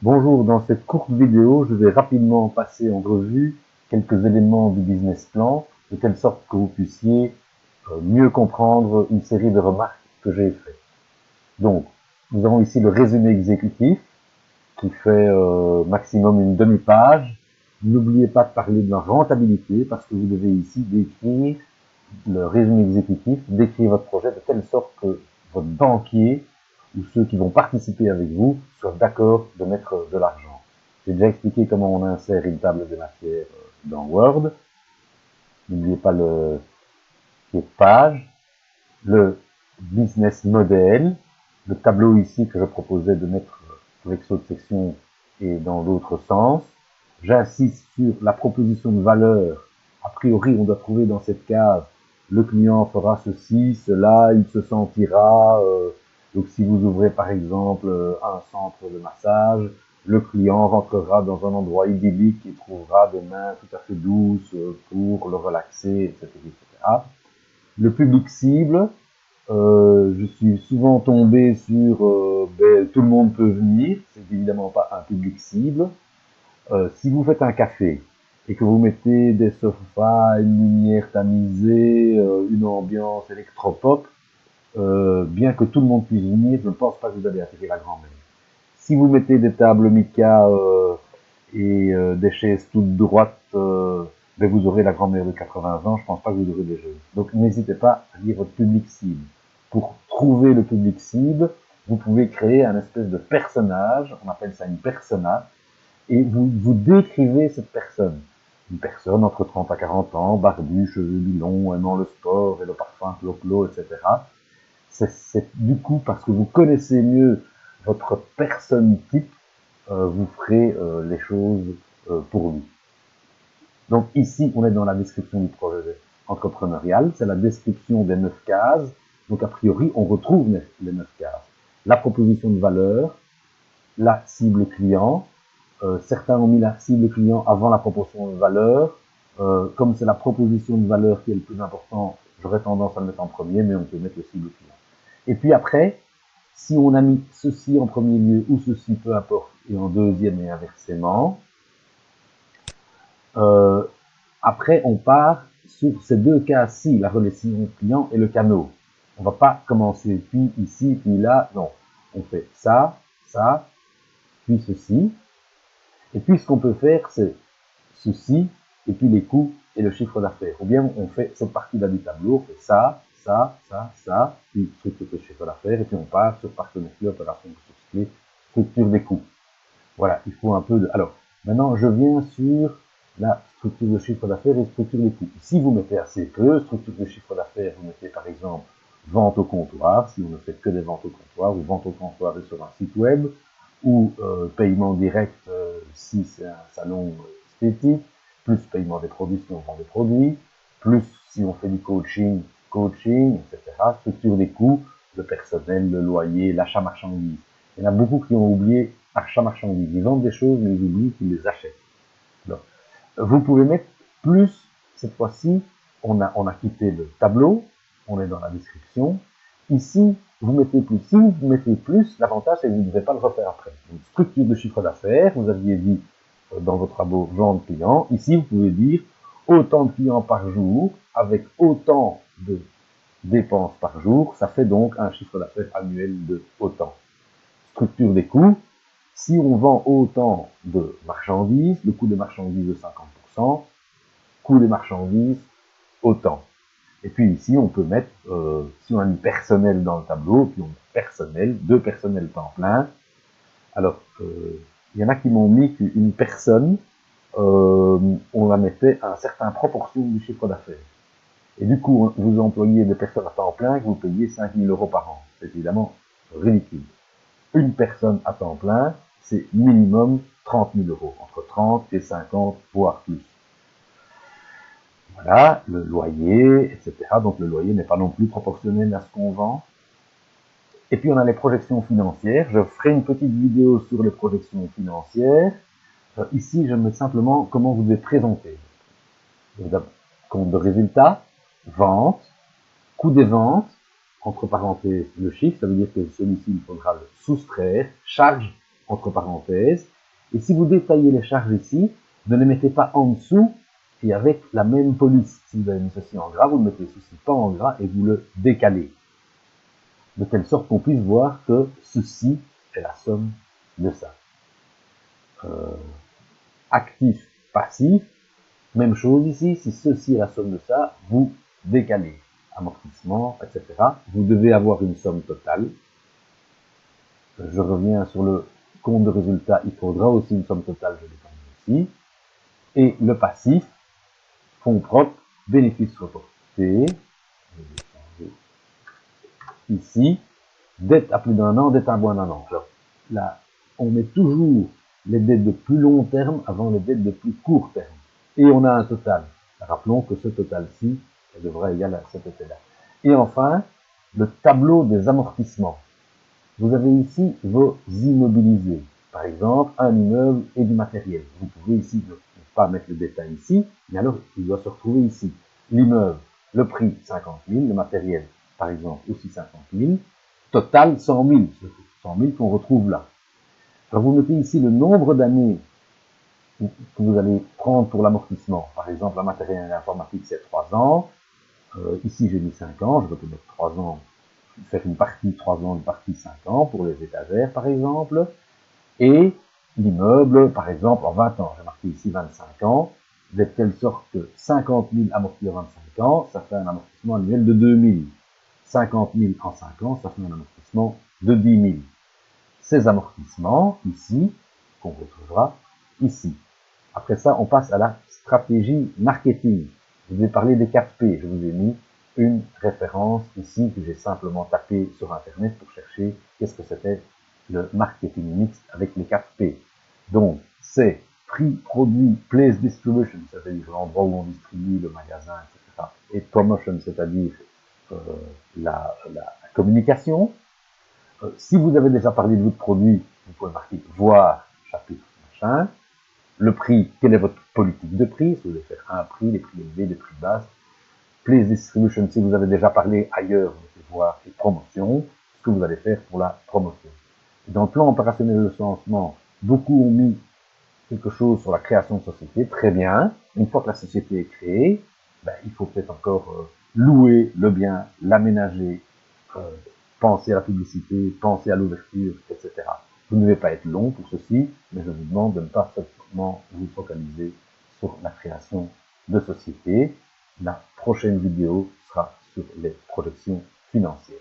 Bonjour, dans cette courte vidéo, je vais rapidement passer en revue quelques éléments du business plan, de telle sorte que vous puissiez mieux comprendre une série de remarques que j'ai faites. Donc, nous avons ici le résumé exécutif, qui fait maximum une demi-page. N'oubliez pas de parler de la rentabilité, parce que vous devez ici décrire le résumé exécutif, décrire votre projet de telle sorte que votre banquier ou ceux qui vont participer avec vous soient d'accord de mettre de l'argent. J'ai déjà expliqué comment on insère une table des matières dans Word. N'oubliez pas le pied de page, le business model, le tableau ici que je proposais de mettre avec cette section et dans l'autre sens. J'insiste sur la proposition de valeur. A priori, on doit trouver dans cette case le client fera ceci, cela, il se sentira. Donc si vous ouvrez par exemple un centre de massage, le client rentrera dans un endroit idyllique et trouvera des mains tout à fait douces pour le relaxer, etc. etc. Le public cible, je suis souvent tombé sur tout le monde peut venir, c'est évidemment pas un public cible. Si vous faites un café et que vous mettez des sofas, une lumière tamisée, une ambiance électropop, bien que tout le monde puisse venir, je ne pense pas que vous allez attirer la grand-mère. Si vous mettez des tables mica et des chaises toutes droites, ben vous aurez la grand-mère de 80 ans, je ne pense pas que vous aurez des jeunes. Donc n'hésitez pas à dire votre public cible. Pour trouver le public cible, vous pouvez créer un espèce de personnage, on appelle ça une persona, et vous décrivez cette personne. Une personne entre 30 à 40 ans, barbue, cheveux mi-longs, aimant le sport et le parfum clo-clo, etc. C'est du coup parce que vous connaissez mieux votre personne type, vous ferez les choses pour lui. Donc ici, on est dans la description du projet entrepreneurial, c'est la description des 9 cases, donc a priori, on retrouve les 9 cases. La proposition de valeur, la cible client, certains ont mis la cible client avant la proposition de valeur, comme c'est la proposition de valeur qui est le plus important, j'aurais tendance à le mettre en premier, mais on peut mettre le cible client. Et puis après, si on a mis ceci en premier lieu ou ceci, peu importe, et en deuxième et inversement, euh, après on part sur ces deux cas-ci, la relation client et le canot. On va pas commencer puis ici, puis là, non. On fait ça, ça, puis ceci. Et puis ce qu'on peut faire, c'est ceci, et puis les coûts et le chiffre d'affaires. Ou bien on fait cette partie-là du tableau, on fait ça, ça, ça, ça, puis structure de chiffre d'affaires, et puis on part sur partenariat, opération de source clé, structure des coûts. Voilà, il faut un peu de... Alors, maintenant, je viens sur la structure de chiffre d'affaires et structure des coûts. Si vous mettez assez peu, structure de chiffre d'affaires, vous mettez par exemple vente au comptoir, si on ne fait que des ventes au comptoir, ou vente au comptoir sur un site web, ou paiement direct si c'est un salon esthétique, plus paiement des produits si on vend des produits, plus si on fait du coaching, etc. Structure des coûts, le personnel, le loyer, l'achat marchandise. Il y en a beaucoup qui ont oublié achat marchandise. Ils vendent des choses, mais ils oublient qu'ils les achètent. Donc, vous pouvez mettre plus, cette fois-ci, on a quitté le tableau, on est dans la description. Ici, vous mettez plus. Si vous mettez plus, l'avantage, c'est que vous ne devez pas le refaire après. Donc, structure de chiffre d'affaires, vous aviez dit dans votre tableau vente client. Ici, vous pouvez dire autant de clients par jour, avec autant de dépenses par jour, ça fait donc un chiffre d'affaires annuel de autant. Structure des coûts, si on vend autant de marchandises, le coût des marchandises de 50%, coût des marchandises, autant. Et puis ici, on peut mettre, si on a mis personnel dans le tableau, puis on met personnel, deux personnels temps plein. Alors, il y en a qui m'ont mis qu'une personne, on la mettait à une certaine proportion du chiffre d'affaires. Et du coup, vous employez des personnes à temps plein que vous payez 5 000 € par an. C'est évidemment ridicule. Une personne à temps plein, c'est minimum 30 000 €, entre 30 et 50, voire plus. Voilà, le loyer, etc. Donc le loyer n'est pas non plus proportionnel à ce qu'on vend. Et puis on a les projections financières. Je ferai une petite vidéo sur les projections financières. Ici, je mets simplement comment vous devez présenter. Compte de résultat, vente, coût des ventes, entre parenthèses le chiffre, ça veut dire que celui-ci, il faudra le soustraire, charge entre parenthèses. Et si vous détaillez les charges ici, ne les mettez pas en dessous et avec la même police. Si vous avez mis ceci en gras, vous le mettez ceci pas en gras et vous le décalez. De telle sorte qu'on puisse voir que ceci est la somme de ça. Actif, passif, même chose ici, si ceci est la somme de ça, vous décalez. Amortissement, etc. Vous devez avoir une somme totale. Je reviens sur le compte de résultat, il faudra aussi une somme totale, je l'ai mis ici. Et le passif, fonds propres, bénéfices reportés, ici, dette à plus d'un an, dette à moins d'un an. Alors, là, on met toujours les dettes de plus long terme avant les dettes de plus court terme. Et on a un total. Rappelons que ce total-ci devrait égaler à cet effet-là. Et enfin, le tableau des amortissements. Vous avez ici vos immobilisés. Par exemple, un immeuble et du matériel. Vous pouvez ici ne pas mettre le détail ici, mais alors il doit se retrouver ici. L'immeuble, le prix 50 000, le matériel, par exemple, aussi 50 000. Total 100 000, 100 000 qu'on retrouve là. Alors vous mettez ici le nombre d'années que vous allez prendre pour l'amortissement. Par exemple, la matériel informatique, c'est 3 ans. Ici, j'ai mis 5 ans. Je vais mettre 3 ans, faire une partie 3 ans, une partie 5 ans pour les étagères, par exemple. Et l'immeuble, par exemple, en 20 ans. J'ai marqué ici 25 ans, de telle sorte que 50 000 amortis en 25 ans, ça fait un amortissement annuel de 2 000. 50 000 en 5 ans, ça fait un amortissement de 10 000. Ces amortissements, ici, qu'on retrouvera ici. Après ça, on passe à la stratégie marketing. Je vous ai parlé des 4 P. Je vous ai mis une référence ici que j'ai simplement tapé sur Internet pour chercher qu'est-ce que c'était le marketing mixte avec les 4 P. Donc, c'est prix, produit, place distribution, c'est-à-dire l'endroit où on distribue, le magasin, etc. Et promotion, c'est-à-dire la communication. Si vous avez déjà parlé de votre produit, vous pouvez marquer voir, chapitre, machin. Le prix, quelle est votre politique de prix? Si vous voulez faire un prix, les prix élevés, les prix bas. Place distribution, si vous avez déjà parlé ailleurs, vous pouvez voir les promotions, ce que vous allez faire pour la promotion. Dans le plan opérationnel de lancement, beaucoup ont mis quelque chose sur la création de société, très bien. Une fois que la société est créée, il faut peut-être encore louer le bien, l'aménager, penser à la publicité, penser à l'ouverture, etc. Vous ne devez pas être long pour ceci, mais je vous demande de ne pas seulement vous focaliser sur la création de société. La prochaine vidéo sera sur les projections financières.